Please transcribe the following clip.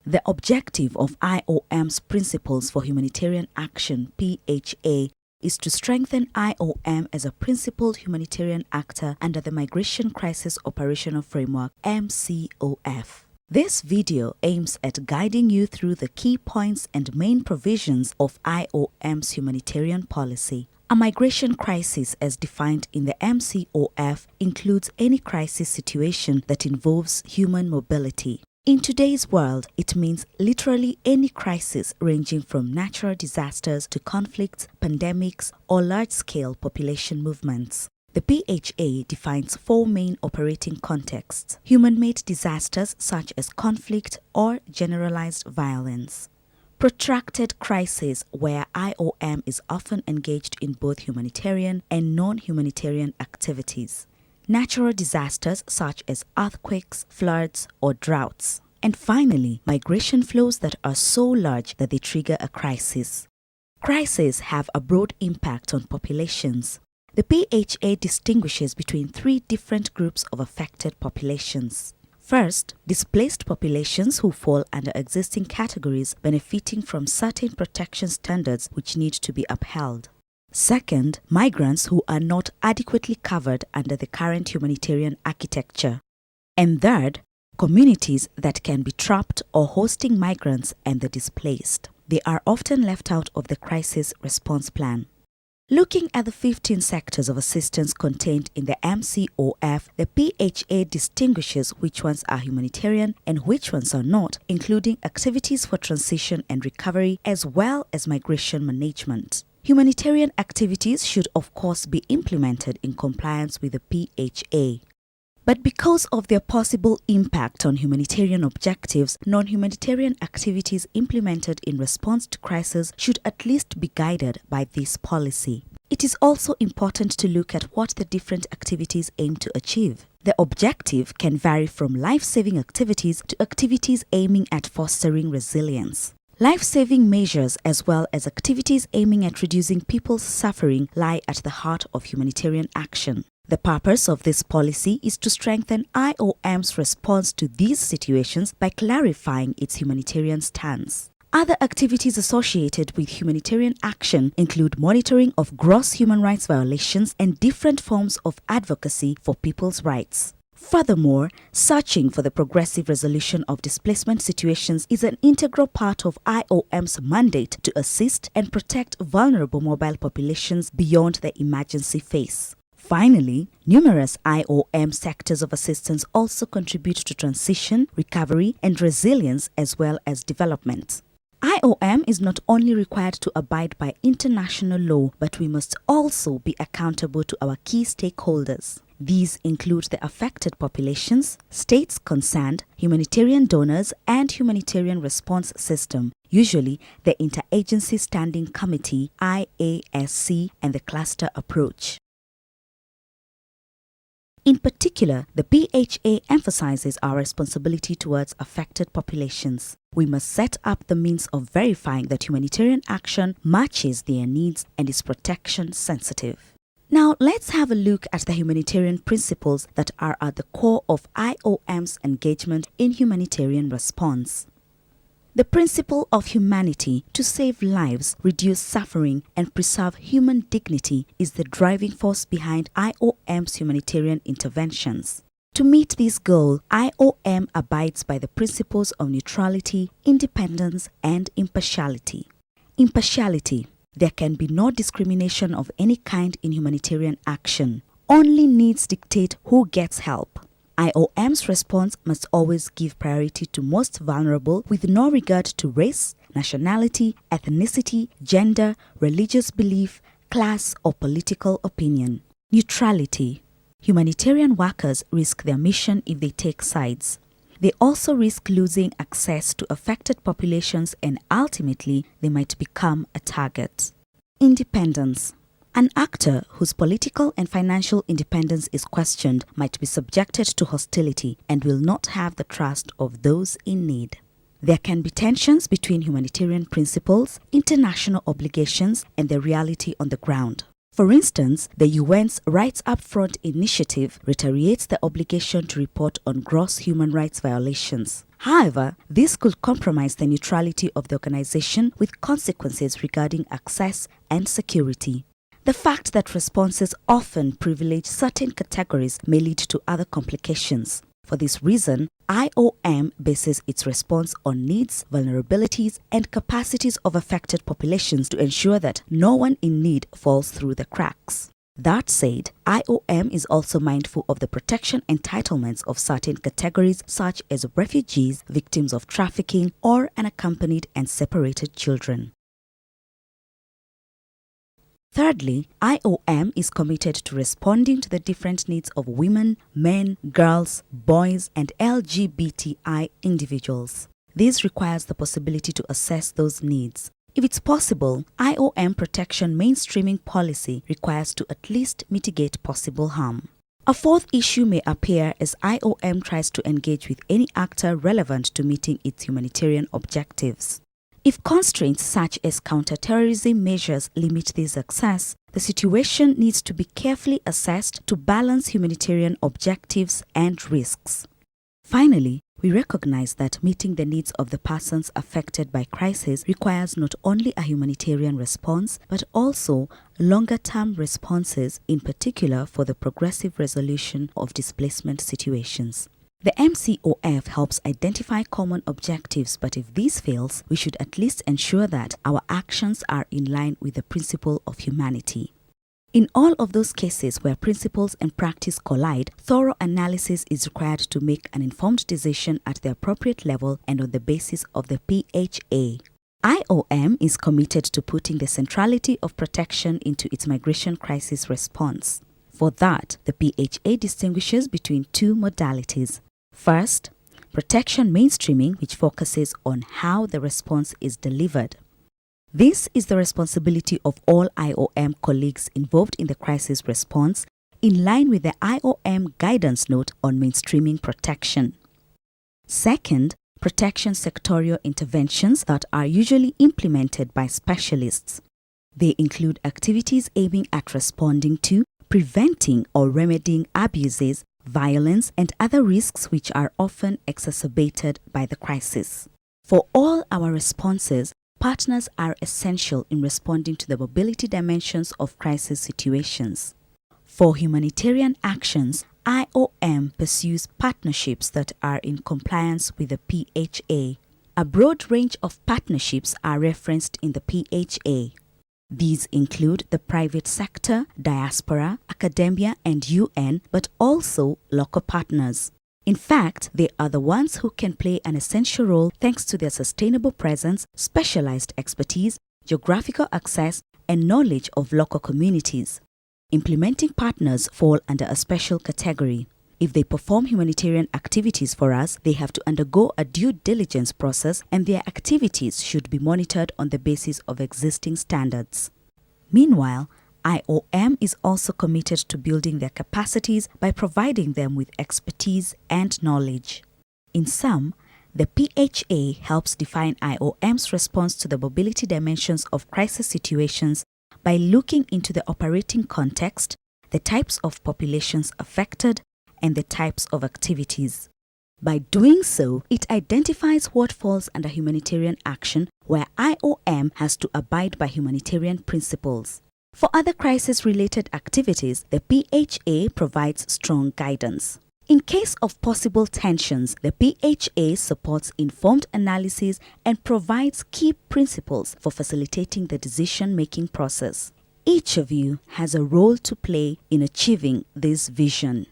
The objective of IOM's Principles for Humanitarian Action (PHA) is to strengthen IOM as a principled humanitarian actor under the Migration Crisis Operational Framework (MCOF). This video aims at guiding you through the key points and main provisions of IOM's humanitarian policy. A migration crisis, as defined in the MCOF, includes any crisis situation that involves human mobility. In today's world, it means literally any crisis ranging from natural disasters to conflicts, pandemics, or large-scale population movements. The PHA defines four main operating contexts: human-made disasters such as conflict or generalized violence; protracted crises where IOM is often engaged in both humanitarian and non-humanitarian activities; natural disasters such as earthquakes, floods, or droughts; and finally, migration flows that are so large that they trigger a crisis. Crises have a broad impact on populations. The PHA distinguishes between three different groups of affected populations. First, displaced populations who fall under existing categories benefiting from certain protection standards which need to be upheld. Second, migrants who are not adequately covered under the current humanitarian architecture. And third, communities that can be trapped or hosting migrants and the displaced. They are often left out of the crisis response plan. Looking at the 15 sectors of assistance contained in the MCOF, the PHA distinguishes which ones are humanitarian and which ones are not, including activities for transition and recovery as well as migration management. Humanitarian activities should of course be implemented in compliance with the PHA. But because of their possible impact on humanitarian objectives, non-humanitarian activities implemented in response to crisis should at least be guided by this policy. It is also important to look at what the different activities aim to achieve. The objective can vary from life-saving activities to activities aiming at fostering resilience. Life-saving measures as well as activities aiming at reducing people's suffering lie at the heart of humanitarian action. The purpose of this policy is to strengthen IOM's response to these situations by clarifying its humanitarian stance. Other activities associated with humanitarian action include monitoring of gross human rights violations and different forms of advocacy for people's rights. Furthermore, searching for the progressive resolution of displacement situations is an integral part of IOM's mandate to assist and protect vulnerable mobile populations beyond the emergency phase. Finally, numerous IOM sectors of assistance also contribute to transition, recovery, and resilience as well as development. IOM is not only required to abide by international law, but we must also be accountable to our key stakeholders. These include the affected populations, states concerned, humanitarian donors, and humanitarian response system, usually the Interagency Standing Committee (IASC) and the cluster approach. In particular, the PHA emphasizes our responsibility towards affected populations. We must set up the means of verifying that humanitarian action matches their needs and is protection sensitive. Now, let's have a look at the humanitarian principles that are at the core of IOM's engagement in humanitarian response. The principle of humanity to save lives, reduce suffering, and preserve human dignity is the driving force behind IOM's humanitarian interventions. To meet this goal, IOM abides by the principles of neutrality, independence, and impartiality. Impartiality. There can be no discrimination of any kind in humanitarian action. Only needs dictate who gets help. IOM's response must always give priority to most vulnerable with no regard to race, nationality, ethnicity, gender, religious belief, class, or political opinion. Neutrality. Humanitarian workers risk their mission if they take sides. They also risk losing access to affected populations and ultimately they might become a target. Independence. An actor whose political and financial independence is questioned might be subjected to hostility and will not have the trust of those in need. There can be tensions between humanitarian principles, international obligations, and the reality on the ground. For instance, the UN's Rights Upfront initiative reiterates the obligation to report on gross human rights violations. However, this could compromise the neutrality of the organization with consequences regarding access and security. The fact that responses often privilege certain categories may lead to other complications. For this reason, IOM bases its response on needs, vulnerabilities, and capacities of affected populations to ensure that no one in need falls through the cracks. That said, IOM is also mindful of the protection entitlements of certain categories such as refugees, victims of trafficking, or unaccompanied and separated children. Thirdly, IOM is committed to responding to the different needs of women, men, girls, boys, and LGBTI individuals. This requires the possibility to assess those needs. If it's possible, IOM protection mainstreaming policy requires to at least mitigate possible harm. A fourth issue may appear as IOM tries to engage with any actor relevant to meeting its humanitarian objectives. If constraints such as counterterrorism measures limit this access, the situation needs to be carefully assessed to balance humanitarian objectives and risks. Finally, we recognize that meeting the needs of the persons affected by crisis requires not only a humanitarian response, but also longer-term responses, in particular for the progressive resolution of displacement situations. The MCOF helps identify common objectives, but if this fails, we should at least ensure that our actions are in line with the principle of humanity. In all of those cases where principles and practice collide, thorough analysis is required to make an informed decision at the appropriate level and on the basis of the PHA. IOM is committed to putting the centrality of protection into its migration crisis response. For that, the PHA distinguishes between two modalities. First, protection mainstreaming, which focuses on how the response is delivered. This is the responsibility of all IOM colleagues involved in the crisis response, in line with the IOM guidance note on mainstreaming protection. Second, protection sectorial interventions that are usually implemented by specialists. They include activities aiming at responding to, preventing or remedying abuses, violence, and other risks which are often exacerbated by the crisis. For all our responses, partners are essential in responding to the mobility dimensions of crisis situations. For humanitarian actions, IOM pursues partnerships that are in compliance with the PHA. A broad range of partnerships are referenced in the PHA. These include the private sector, diaspora, academia, and UN, but also local partners. In fact, they are the ones who can play an essential role thanks to their sustainable presence, specialized expertise, geographical access, and knowledge of local communities. Implementing partners fall under a special category. If they perform humanitarian activities for us, they have to undergo a due diligence process, and their activities should be monitored on the basis of existing standards. Meanwhile, IOM is also committed to building their capacities by providing them with expertise and knowledge. In sum, the PHA helps define IOM's response to the mobility dimensions of crisis situations by looking into the operating context, the types of populations affected, and the types of activities. By doing so, it identifies what falls under humanitarian action where IOM has to abide by humanitarian principles. For other crisis-related activities, the PHA provides strong guidance. In case of possible tensions, the PHA supports informed analysis and provides key principles for facilitating the decision-making process. Each of you has a role to play in achieving this vision.